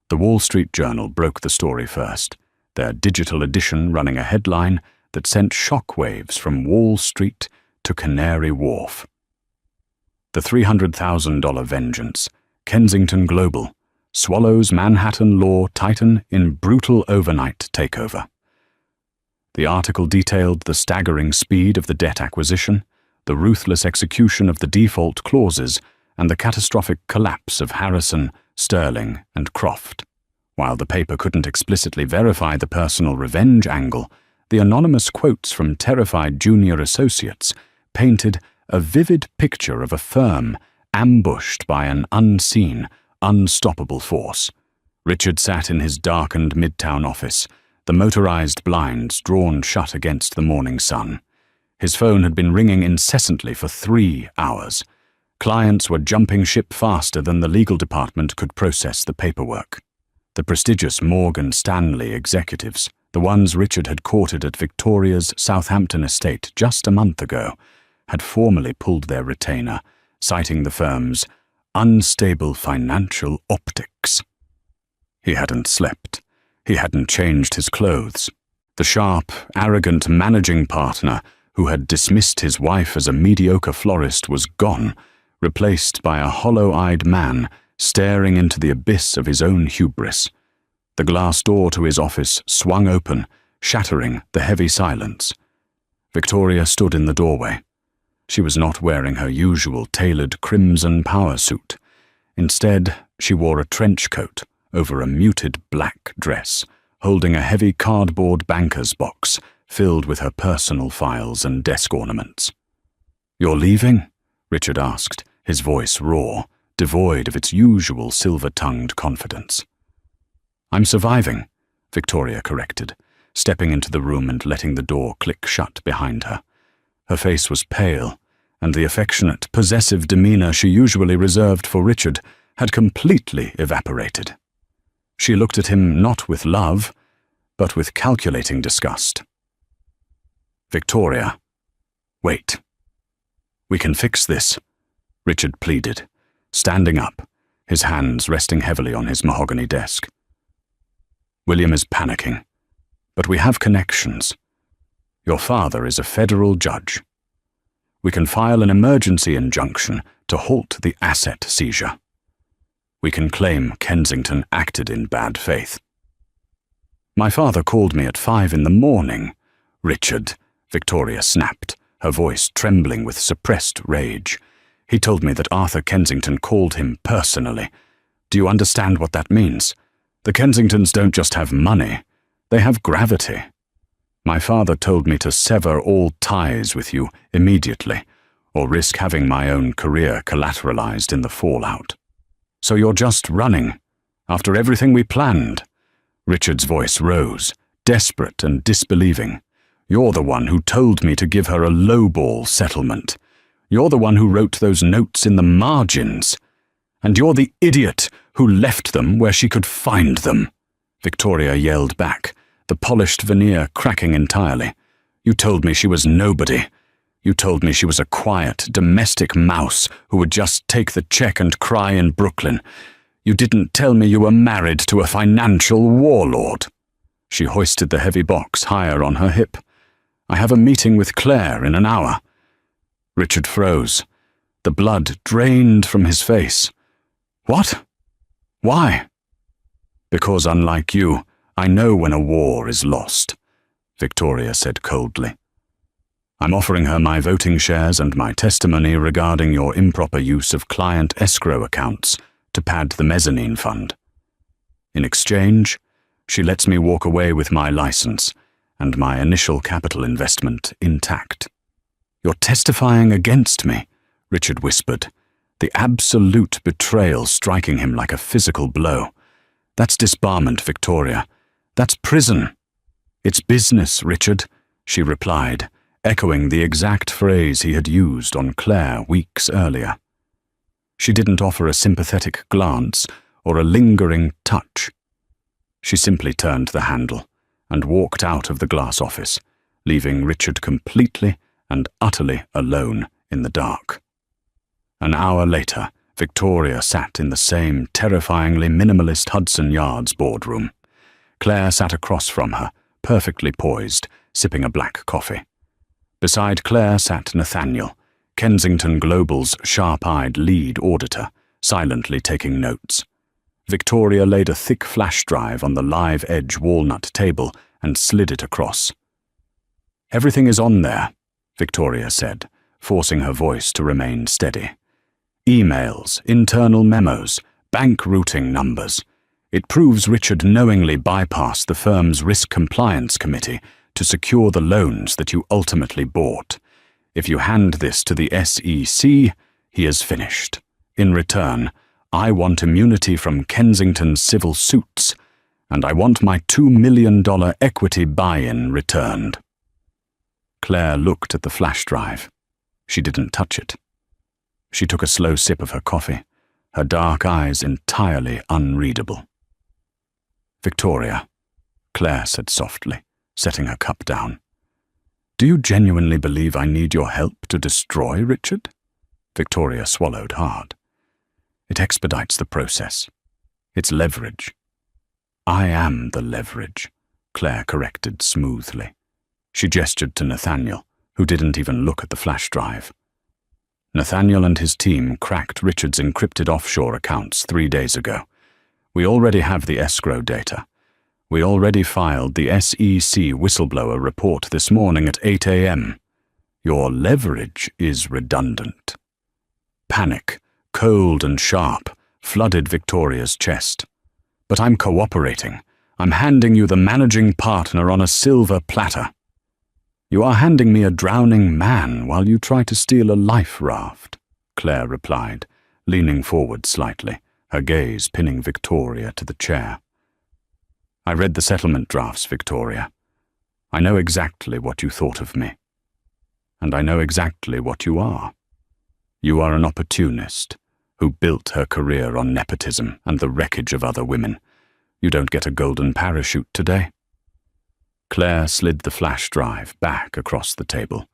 The Wall Street Journal broke the story first, their digital edition running a headline that sent shockwaves from Wall Street to Canary Wharf. The $300,000 vengeance, Kensington Global, Swallows Manhattan Law Titan in Brutal Overnight Takeover. The article detailed the staggering speed of the debt acquisition, the ruthless execution of the default clauses, and the catastrophic collapse of Harrison, Sterling, and Croft. While the paper couldn't explicitly verify the personal revenge angle, the anonymous quotes from terrified junior associates painted a vivid picture of a firm ambushed by an unseen, unstoppable force. Richard sat in his darkened midtown office, the motorized blinds drawn shut against the morning sun. His phone had been ringing incessantly for 3 hours. Clients were jumping ship faster than the legal department could process the paperwork. The prestigious Morgan Stanley executives, the ones Richard had courted at Victoria's Southampton estate just a month ago, had formally pulled their retainer, citing the firm's unstable financial optics. He hadn't slept. He hadn't changed his clothes. The sharp, arrogant managing partner who had dismissed his wife as a mediocre florist was gone, replaced by a hollow-eyed man staring into the abyss of his own hubris. The glass door to his office swung open, shattering the heavy silence. Victoria stood in the doorway. She was not wearing her usual tailored crimson power suit. Instead, she wore a trench coat over a muted black dress, holding a heavy cardboard banker's box filled with her personal files and desk ornaments. "You're leaving?" Richard asked, his voice raw, devoid of its usual silver-tongued confidence. "I'm surviving," Victoria corrected, stepping into the room and letting the door click shut behind her. Her face was pale, and the affectionate, possessive demeanor she usually reserved for Richard had completely evaporated. She looked at him not with love, but with calculating disgust. "Victoria, wait. We can fix this," Richard pleaded, standing up, his hands resting heavily on his mahogany desk. "William is panicking, but we have connections. Your father is a federal judge. We can file an emergency injunction to halt the asset seizure. We can claim Kensington acted in bad faith." "My father called me at 5 in the morning, Richard," Victoria snapped, her voice trembling with suppressed rage. "He told me that Arthur Kensington called him personally. Do you understand what that means? The Kensingtons don't just have money, they have gravity. My father told me to sever all ties with you immediately, or risk having my own career collateralized in the fallout. So you're just running, after everything we planned?" Richard's voice rose, desperate and disbelieving. "You're the one who told me to give her a lowball settlement. You're the one who wrote those notes in the margins. And you're the idiot who left them where she could find them," Victoria yelled back, the polished veneer cracking entirely. "You told me she was nobody. You told me she was a quiet, domestic mouse who would just take the check and cry in Brooklyn. You didn't tell me you were married to a financial warlord." She hoisted the heavy box higher on her hip. "I have a meeting with Claire in an hour." Richard froze. The blood drained from his face. "What? Why?" "Because unlike you, I know when a war is lost," Victoria said coldly. "I'm offering her my voting shares and my testimony regarding your improper use of client escrow accounts to pad the mezzanine fund. In exchange, she lets me walk away with my license and my initial capital investment intact." "You're testifying against me," Richard whispered, the absolute betrayal striking him like a physical blow. "That's disbarment, Victoria. That's prison." "It's business, Richard," she replied, echoing the exact phrase he had used on Claire weeks earlier. She didn't offer a sympathetic glance or a lingering touch. She simply turned the handle and walked out of the glass office, leaving Richard completely and utterly alone in the dark. An hour later, Victoria sat in the same terrifyingly minimalist Hudson Yards boardroom. Claire sat across from her, perfectly poised, sipping a black coffee. Beside Claire sat Nathaniel, Kensington Global's sharp-eyed lead auditor, silently taking notes. Victoria laid a thick flash drive on the live edge walnut table and slid it across. "Everything is on there," Victoria said, forcing her voice to remain steady. "Emails, internal memos, bank routing numbers. It proves Richard knowingly bypassed the firm's risk compliance committee to secure the loans that you ultimately bought. If you hand this to the SEC, he is finished. In return, I want immunity from Kensington's civil suits, and I want my $2 million equity buy-in returned." Claire looked at the flash drive. She didn't touch it. She took a slow sip of her coffee, her dark eyes entirely unreadable. "Victoria," Claire said softly, setting her cup down. "Do you genuinely believe I need your help to destroy Richard?" Victoria swallowed hard. "It expedites the process. It's leverage." "I am the leverage," Claire corrected smoothly. She gestured to Nathaniel, who didn't even look at the flash drive. Nathaniel and his team cracked Richard's encrypted offshore accounts 3 days ago. We already have the escrow data. We already filed the SEC whistleblower report this morning at 8 a.m. Your leverage is redundant. Panic, cold and sharp, flooded Victoria's chest. "But I'm cooperating. I'm handing you the managing partner on a silver platter." "You are handing me a drowning man while you try to steal a life raft," Claire replied, leaning forward slightly, her gaze pinning Victoria to the chair. "I read the settlement drafts, Victoria. I know exactly what you thought of me. And I know exactly what you are. You are an opportunist who built her career on nepotism and the wreckage of other women. You don't get a golden parachute today." Claire slid the flash drive back across the table.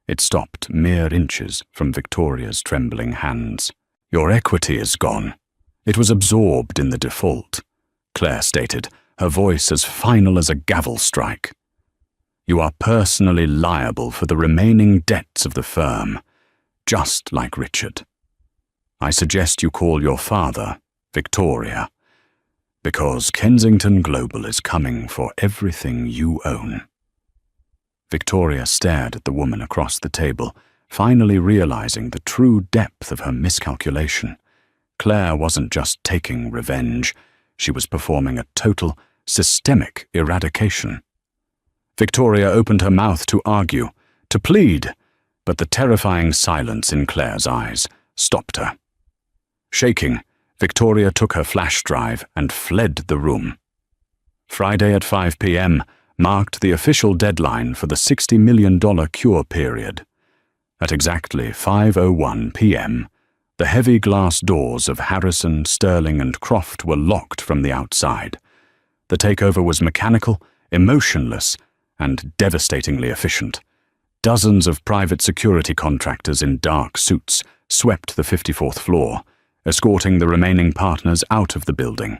It stopped mere inches from Victoria's trembling hands. "Your equity is gone. It was absorbed in the default," Claire stated, her voice as final as a gavel strike. "You are personally liable for the remaining debts of the firm, just like Richard. I suggest you call your father, Victoria, because Kensington Global is coming for everything you own." Victoria stared at the woman across the table, finally realizing the true depth of her miscalculation. Claire wasn't just taking revenge, she was performing a total, systemic eradication. Victoria opened her mouth to argue, to plead, but the terrifying silence in Claire's eyes stopped her. Shaking, Victoria took her flash drive and fled the room. Friday at 5 p.m. marked the official deadline for the $60 million cure period. At exactly 5:01 p.m., the heavy glass doors of Harrison, Sterling, and Croft were locked from the outside. The takeover was mechanical, emotionless, and devastatingly efficient. Dozens of private security contractors in dark suits swept the 54th floor, escorting the remaining partners out of the building.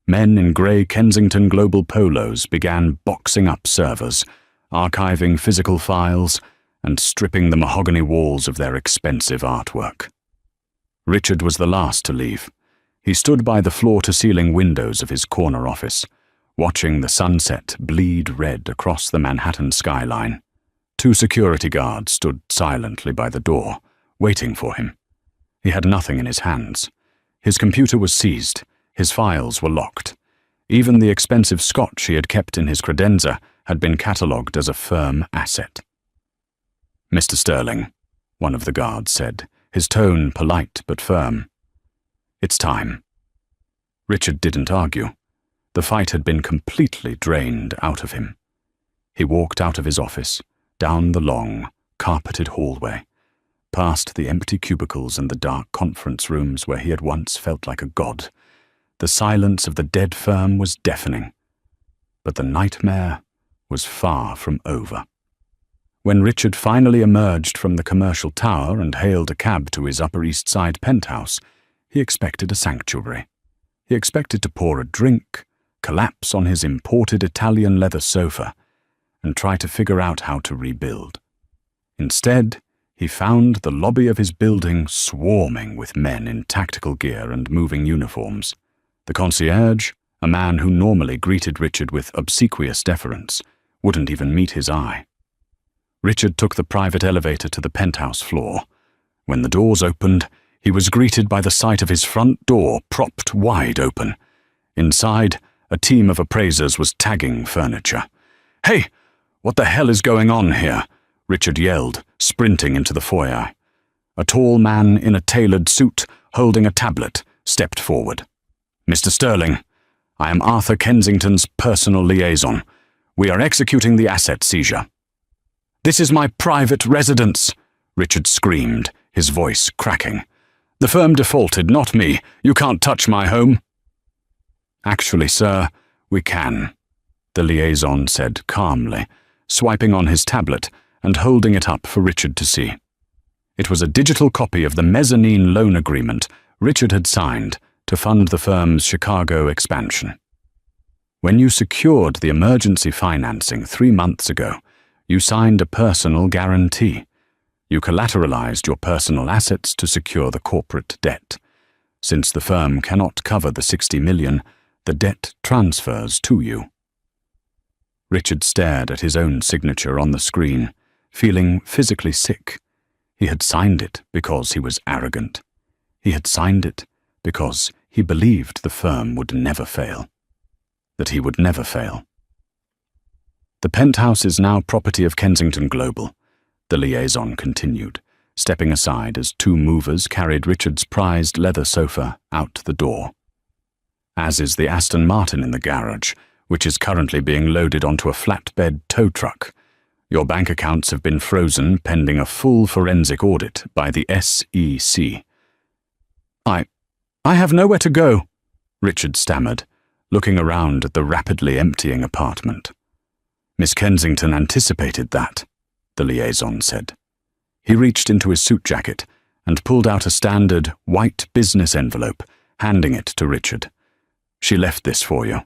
Men in grey Kensington Global polos began boxing up servers, archiving physical files, and stripping the mahogany walls of their expensive artwork. Richard was the last to leave. He stood by the floor-to-ceiling windows of his corner office, watching the sunset bleed red across the Manhattan skyline. 2 security guards stood silently by the door, waiting for him. He had nothing in his hands. His computer was seized. His files were locked. Even the expensive scotch he had kept in his credenza had been catalogued as a firm asset. "Mr. Sterling," one of the guards said, his tone polite but firm. "It's time." Richard didn't argue. The fight had been completely drained out of him. He walked out of his office, down the long, carpeted hallway, past the empty cubicles and the dark conference rooms where he had once felt like a god. The silence of the dead firm was deafening, but the nightmare was far from over. When Richard finally emerged from the commercial tower and hailed a cab to his Upper East Side penthouse, he expected a sanctuary. He expected to pour a drink, collapse on his imported Italian leather sofa, and try to figure out how to rebuild. Instead, he found the lobby of his building swarming with men in tactical gear and moving uniforms. The concierge, a man who normally greeted Richard with obsequious deference, wouldn't even meet his eye. Richard took the private elevator to the penthouse floor. When the doors opened, he was greeted by the sight of his front door propped wide open. Inside, a team of appraisers was tagging furniture. "Hey, what the hell is going on here?" Richard yelled, sprinting into the foyer. A tall man in a tailored suit, holding a tablet, stepped forward. "Mr. Sterling, I am Arthur Kensington's personal liaison. We are executing the asset seizure." "This is my private residence," Richard screamed, his voice cracking. "The firm defaulted, not me. You can't touch my home." "Actually, sir, we can," the liaison said calmly, swiping on his tablet and holding it up for Richard to see. It was a digital copy of the mezzanine loan agreement Richard had signed to fund the firm's Chicago expansion. When you secured the emergency financing 3 months ago, you signed a personal guarantee. You collateralized your personal assets to secure the corporate debt. Since the firm cannot cover the $60 million, the debt transfers to you. Richard stared at his own signature on the screen, feeling physically sick. He had signed it because he was arrogant. He had signed it because he believed the firm would never fail. That he would never fail. "The penthouse is now property of Kensington Global," the liaison continued, stepping aside as 2 movers carried Richard's prized leather sofa out the door. "As is the Aston Martin in the garage, which is currently being loaded onto a flatbed tow truck. Your bank accounts have been frozen pending a full forensic audit by the SEC. I have nowhere to go," Richard stammered, looking around at the rapidly emptying apartment. "Miss Kensington anticipated that," the liaison said. He reached into his suit jacket and pulled out a standard white business envelope, handing it to Richard. "She left this for you."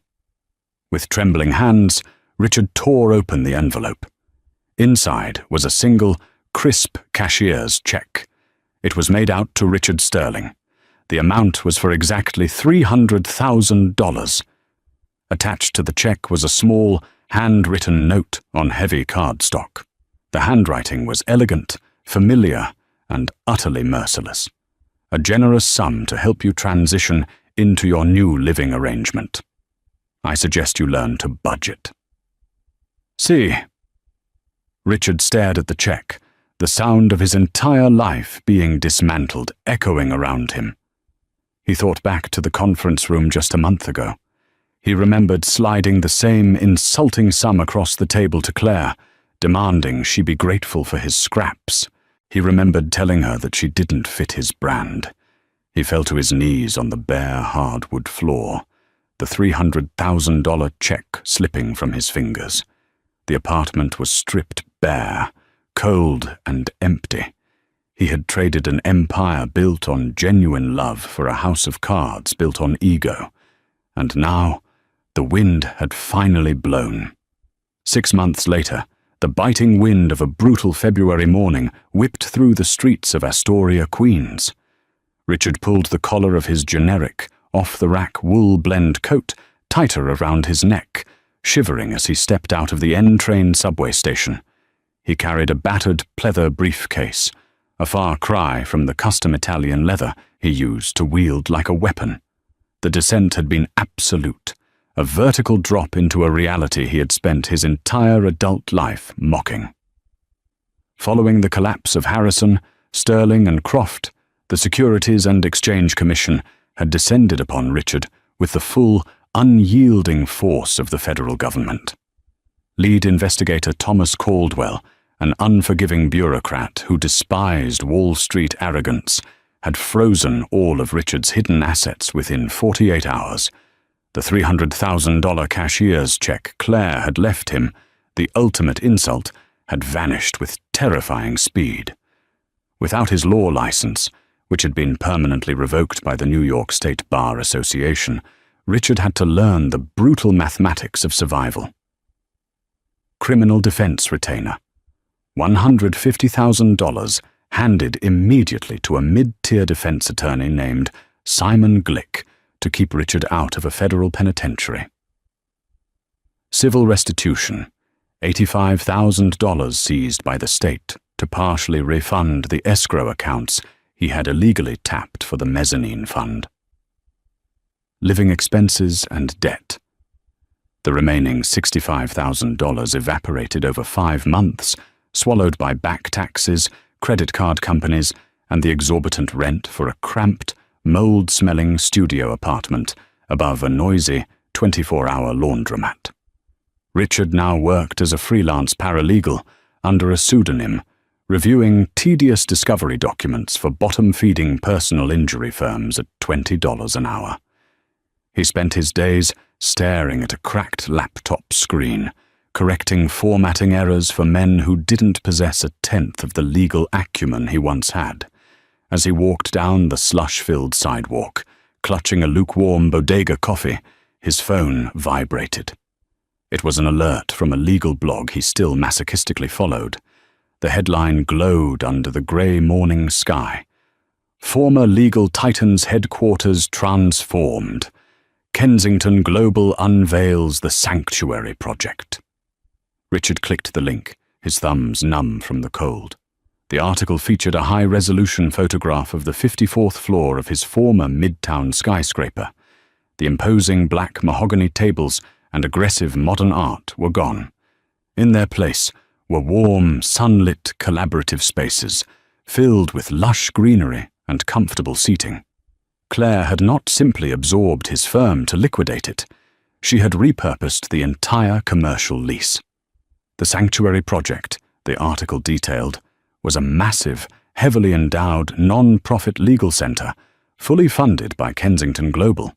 With trembling hands, Richard tore open the envelope. Inside was a single, crisp cashier's check. It was made out to Richard Sterling. The amount was for exactly $300,000. Attached to the check was a small, handwritten note on heavy cardstock. The handwriting was elegant, familiar, and utterly merciless. A generous sum to help you transition into your new living arrangement. I suggest you learn to budget. See. Richard stared at the check, the sound of his entire life being dismantled echoing around him. He thought back to the conference room just a month ago. He remembered sliding the same insulting sum across the table to Claire, demanding she be grateful for his scraps. He remembered telling her that she didn't fit his brand. He fell to his knees on the bare hardwood floor, the $300,000 check slipping from his fingers. The apartment was stripped bare, cold and empty. He had traded an empire built on genuine love for a house of cards built on ego. And now, the wind had finally blown. 6 months later, the biting wind of a brutal February morning whipped through the streets of Astoria, Queens. Richard pulled the collar of his generic, off-the-rack wool blend coat tighter around his neck, shivering as he stepped out of the N-train subway station. He carried a battered pleather briefcase, a far cry from the custom Italian leather he used to wield like a weapon. The descent had been absolute, a vertical drop into a reality he had spent his entire adult life mocking. Following the collapse of Harrison, Sterling and Croft, the Securities and Exchange Commission had descended upon Richard with the full, unyielding force of the federal government. Lead investigator Thomas Caldwell, an unforgiving bureaucrat who despised Wall Street arrogance, had frozen all of Richard's hidden assets within 48 hours. The $300,000 cashier's check Claire had left him, the ultimate insult, had vanished with terrifying speed. Without his law license, which had been permanently revoked by the New York State Bar Association, Richard had to learn the brutal mathematics of survival. Criminal defense retainer. $150,000 handed immediately to a mid-tier defense attorney named Simon Glick to keep Richard out of a federal penitentiary. Civil restitution, $85,000 seized by the state to partially refund the escrow accounts he had illegally tapped for the mezzanine fund. Living expenses and debt. The remaining $65,000 evaporated over 5 months, swallowed by back taxes, credit card companies, and the exorbitant rent for a cramped, mold-smelling studio apartment above a noisy 24-hour laundromat. Richard now worked as a freelance paralegal under a pseudonym, reviewing tedious discovery documents for bottom-feeding personal injury firms at $20 an hour. He spent his days staring at a cracked laptop screen, correcting formatting errors for men who didn't possess a tenth of the legal acumen he once had. As he walked down the slush-filled sidewalk, clutching a lukewarm bodega coffee, his phone vibrated. It was an alert from a legal blog he still masochistically followed. The headline glowed under the grey morning sky. Former legal titans headquarters transformed. Kensington Global unveils the Sanctuary Project. Richard clicked the link, his thumbs numb from the cold. The article featured a high-resolution photograph of the 54th floor of his former Midtown skyscraper. The imposing black mahogany tables and aggressive modern art were gone. In their place were warm, sunlit, collaborative spaces, filled with lush greenery and comfortable seating. Claire had not simply absorbed his firm to liquidate it. She had repurposed the entire commercial lease. The Sanctuary Project, the article detailed, was a massive, heavily endowed, non-profit legal center, fully funded by Kensington Global.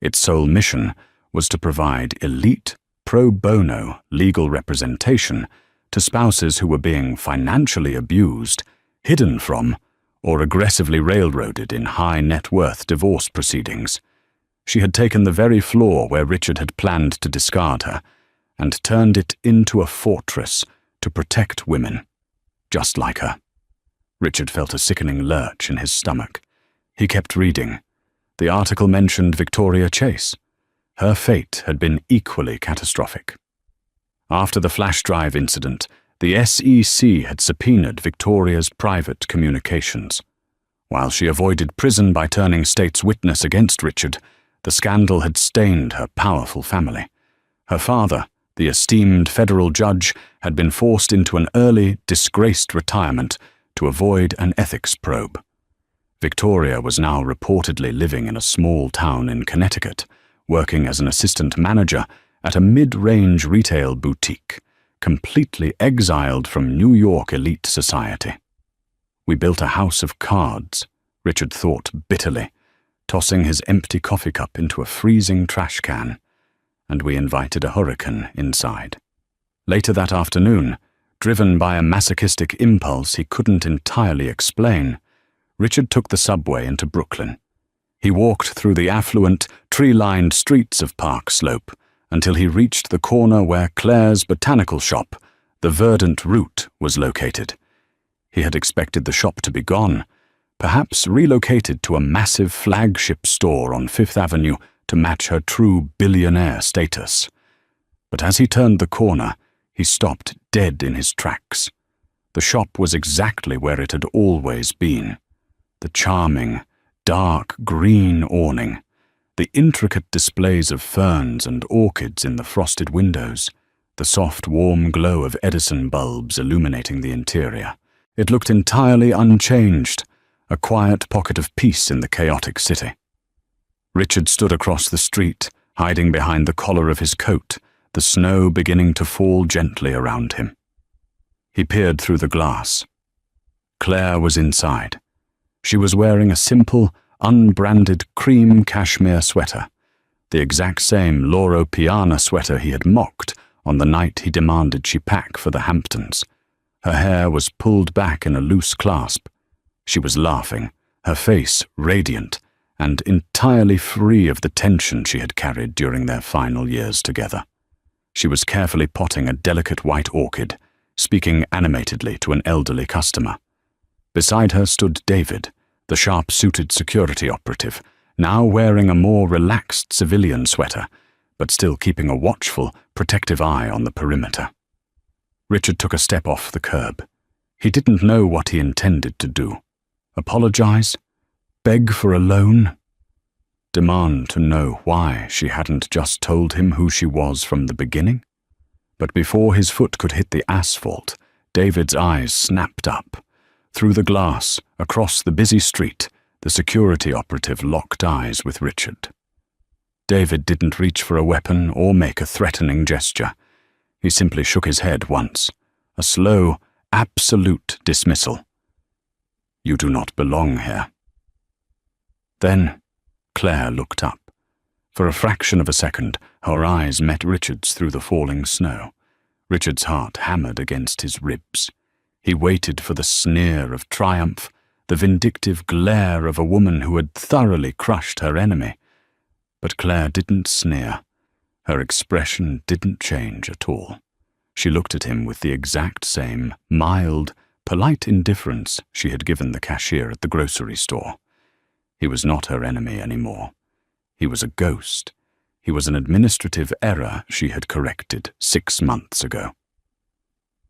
Its sole mission was to provide elite, pro bono legal representation to spouses who were being financially abused, hidden from, or aggressively railroaded in high-net-worth divorce proceedings. She had taken the very floor where Richard had planned to discard her and turned it into a fortress to protect women, just like her. Richard felt a sickening lurch in his stomach. He kept reading. The article mentioned Victoria Chase. Her fate had been equally catastrophic. After the flash drive incident, the SEC had subpoenaed Victoria's private communications. While she avoided prison by turning state's witness against Richard, the scandal had stained her powerful family. Her father, the esteemed federal judge, had been forced into an early, disgraced retirement to avoid an ethics probe. Victoria was now reportedly living in a small town in Connecticut, working as an assistant manager at a mid-range retail boutique, completely exiled from New York elite society. We built a house of cards, Richard thought bitterly, tossing his empty coffee cup into a freezing trash can, and we invited a hurricane inside. Later that afternoon, driven by a masochistic impulse he couldn't entirely explain, Richard took the subway into Brooklyn. He walked through the affluent, tree-lined streets of Park Slope until he reached the corner where Claire's botanical shop, the Verdant Root, was located. He had expected the shop to be gone, perhaps relocated to a massive flagship store on Fifth Avenue to match her true billionaire status. But as he turned the corner, he stopped dead in his tracks. The shop was exactly where it had always been. The charming, dark green awning, the intricate displays of ferns and orchids in the frosted windows, the soft, warm glow of Edison bulbs illuminating the interior. It looked entirely unchanged, a quiet pocket of peace in the chaotic city. Richard stood across the street, hiding behind the collar of his coat, the snow beginning to fall gently around him. He peered through the glass. Claire was inside. She was wearing a simple, unbranded cream cashmere sweater, the exact same Loro Piana sweater he had mocked on the night he demanded she pack for the Hamptons. Her hair was pulled back in a loose clasp. She was laughing, her face radiant, and entirely free of the tension she had carried during their final years together. She was carefully potting a delicate white orchid, speaking animatedly to an elderly customer. Beside her stood David, the sharp-suited security operative, now wearing a more relaxed civilian sweater, but still keeping a watchful, protective eye on the perimeter. Richard took a step off the curb. He didn't know what he intended to do. Apologize? Beg for a loan? Demand to know why she hadn't just told him who she was from the beginning? But before his foot could hit the asphalt, David's eyes snapped up. Through the glass, across the busy street, the security operative locked eyes with Richard. David didn't reach for a weapon or make a threatening gesture. He simply shook his head once, a slow, absolute dismissal. You do not belong here. Then Claire looked up. For a fraction of a second, her eyes met Richard's through the falling snow. Richard's heart hammered against his ribs. He waited for the sneer of triumph, the vindictive glare of a woman who had thoroughly crushed her enemy. But Claire didn't sneer. Her expression didn't change at all. She looked at him with the exact same mild, polite indifference she had given the cashier at the grocery store. He was not her enemy anymore. He was a ghost. He was an administrative error she had corrected 6 months ago.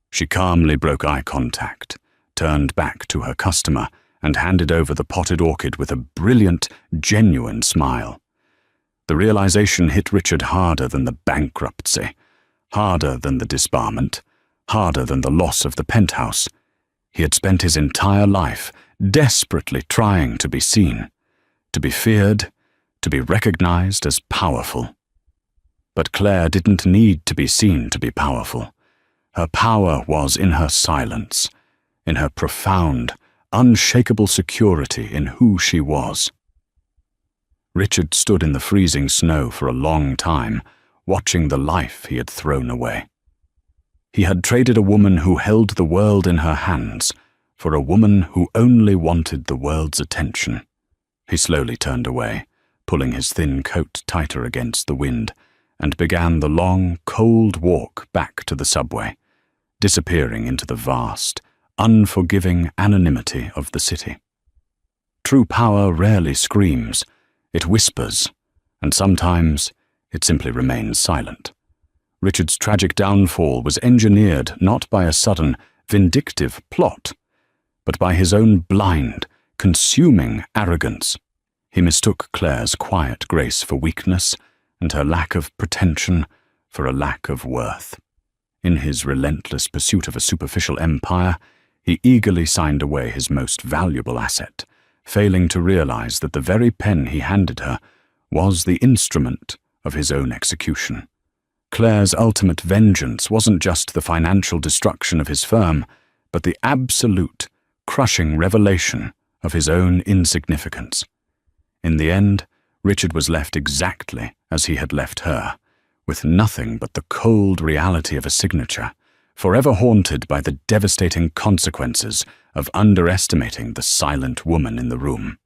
She calmly broke eye contact, turned back to her customer, and handed over the potted orchid with a brilliant, genuine smile. The realization hit Richard harder than the bankruptcy, harder than the disbarment, harder than the loss of the penthouse. He had spent his entire life desperately trying to be seen, to be feared, to be recognized as powerful. But Claire didn't need to be seen to be powerful. Her power was in her silence, in her profound, unshakable security in who she was. Richard stood in the freezing snow for a long time, watching the life he had thrown away. He had traded a woman who held the world in her hands for a woman who only wanted the world's attention. He slowly turned away, pulling his thin coat tighter against the wind, and began the long, cold walk back to the subway, disappearing into the vast, unforgiving anonymity of the city. True power rarely screams. It whispers, and sometimes it simply remains silent. Richard's tragic downfall was engineered not by a sudden, vindictive plot, but by his own blind, consuming arrogance. He mistook Claire's quiet grace for weakness, and her lack of pretension for a lack of worth. In his relentless pursuit of a superficial empire, he eagerly signed away his most valuable asset, failing to realize that the very pen he handed her was the instrument of his own execution. Claire's ultimate vengeance wasn't just the financial destruction of his firm, but the absolute, crushing revelation of his own insignificance. In the end, Richard was left exactly as he had left her, with nothing but the cold reality of a signature, forever haunted by the devastating consequences of underestimating the silent woman in the room.